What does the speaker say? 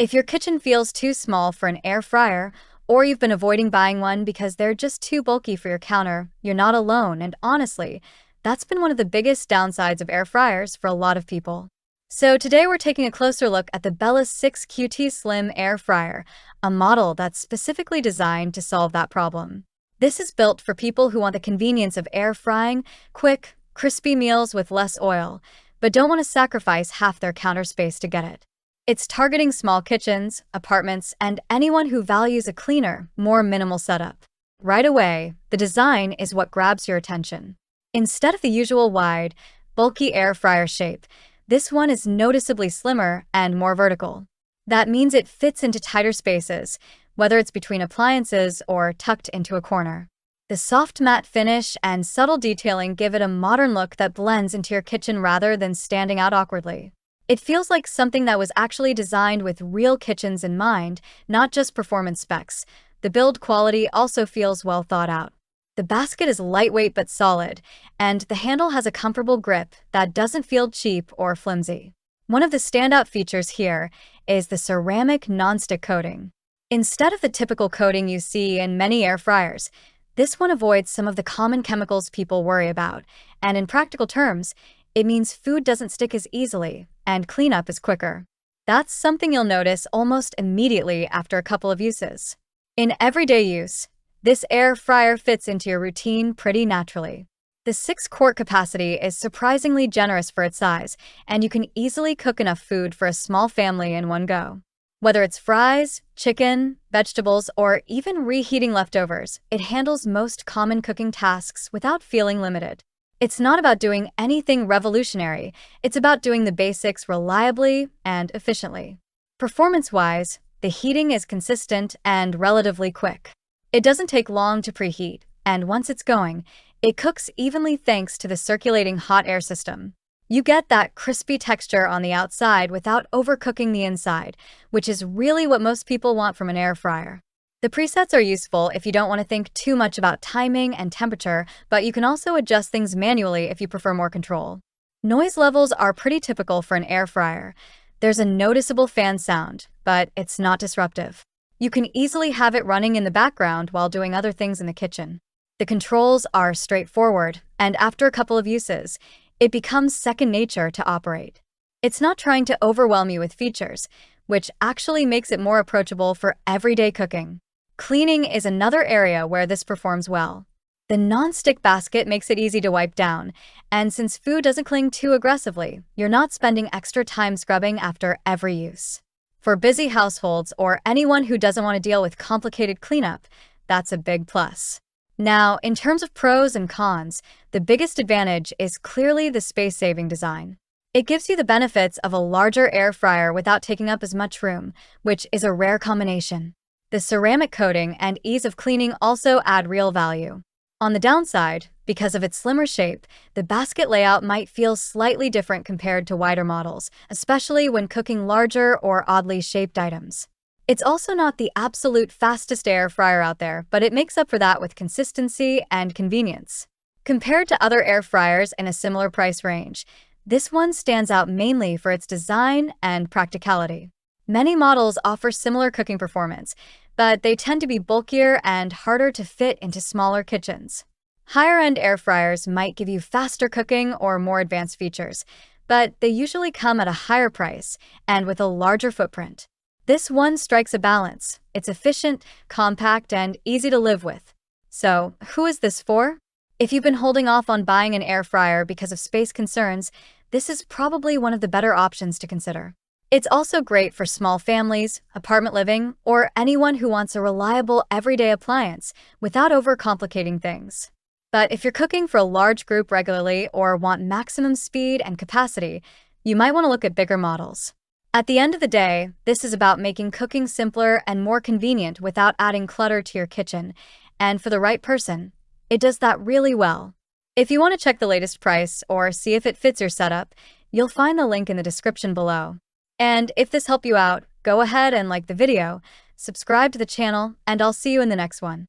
If your kitchen feels too small for an air fryer, or you've been avoiding buying one because they're just too bulky for your counter, you're not alone, and honestly, that's been one of the biggest downsides of air fryers for a lot of people. So today we're taking a closer look at the Bella 6 QT Slim Air Fryer, a model that's specifically designed to solve that problem. This is built for people who want the convenience of air frying quick, crispy meals with less oil, but don't want to sacrifice half their counter space to get it. It's targeting small kitchens, apartments, and anyone who values a cleaner, more minimal setup. Right away, the design is what grabs your attention. Instead of the usual wide, bulky air fryer shape, this one is noticeably slimmer and more vertical. That means it fits into tighter spaces, whether it's between appliances or tucked into a corner. The soft matte finish and subtle detailing give it a modern look that blends into your kitchen rather than standing out awkwardly. It feels like something that was actually designed with real kitchens in mind, not just performance specs. The build quality also feels well thought out. The basket is lightweight but solid, and the handle has a comfortable grip that doesn't feel cheap or flimsy. One of the standout features here is the ceramic nonstick coating. Instead of the typical coating you see in many air fryers, this one avoids some of the common chemicals people worry about, and in practical terms, it means food doesn't stick as easily, and cleanup is quicker. That's something you'll notice almost immediately after a couple of uses. In everyday use, this air fryer fits into your routine pretty naturally. The 6-quart capacity is surprisingly generous for its size, and you can easily cook enough food for a small family in one go. Whether it's fries, chicken, vegetables, or even reheating leftovers, it handles most common cooking tasks without feeling limited. It's not about doing anything revolutionary, it's about doing the basics reliably and efficiently. Performance-wise, the heating is consistent and relatively quick. It doesn't take long to preheat, and once it's going, it cooks evenly thanks to the circulating hot air system. You get that crispy texture on the outside without overcooking the inside, which is really what most people want from an air fryer. The presets are useful if you don't want to think too much about timing and temperature, but you can also adjust things manually if you prefer more control. Noise levels are pretty typical for an air fryer. There's a noticeable fan sound, but it's not disruptive. You can easily have it running in the background while doing other things in the kitchen. The controls are straightforward, and after a couple of uses, it becomes second nature to operate. It's not trying to overwhelm you with features, which actually makes it more approachable for everyday cooking. Cleaning is another area where this performs well. The non-stick basket makes it easy to wipe down, and since food doesn't cling too aggressively, you're not spending extra time scrubbing after every use. For busy households or anyone who doesn't want to deal with complicated cleanup, that's a big plus. Now, in terms of pros and cons, the biggest advantage is clearly the space-saving design. It gives you the benefits of a larger air fryer without taking up as much room, which is a rare combination. The ceramic coating and ease of cleaning also add real value. On the downside, because of its slimmer shape, the basket layout might feel slightly different compared to wider models, especially when cooking larger or oddly shaped items. It's also not the absolute fastest air fryer out there, but it makes up for that with consistency and convenience. Compared to other air fryers in a similar price range, this one stands out mainly for its design and practicality. Many models offer similar cooking performance, but they tend to be bulkier and harder to fit into smaller kitchens. Higher-end air fryers might give you faster cooking or more advanced features, but they usually come at a higher price and with a larger footprint. This one strikes a balance. It's efficient, compact, and easy to live with. So, who is this for? If you've been holding off on buying an air fryer because of space concerns, this is probably one of the better options to consider. It's also great for small families, apartment living, or anyone who wants a reliable everyday appliance without overcomplicating things. But if you're cooking for a large group regularly or want maximum speed and capacity, you might want to look at bigger models. At the end of the day, this is about making cooking simpler and more convenient without adding clutter to your kitchen, and for the right person, it does that really well. If you want to check the latest price or see if it fits your setup, you'll find the link in the description below. And if this helped you out, go ahead and like the video, subscribe to the channel, and I'll see you in the next one.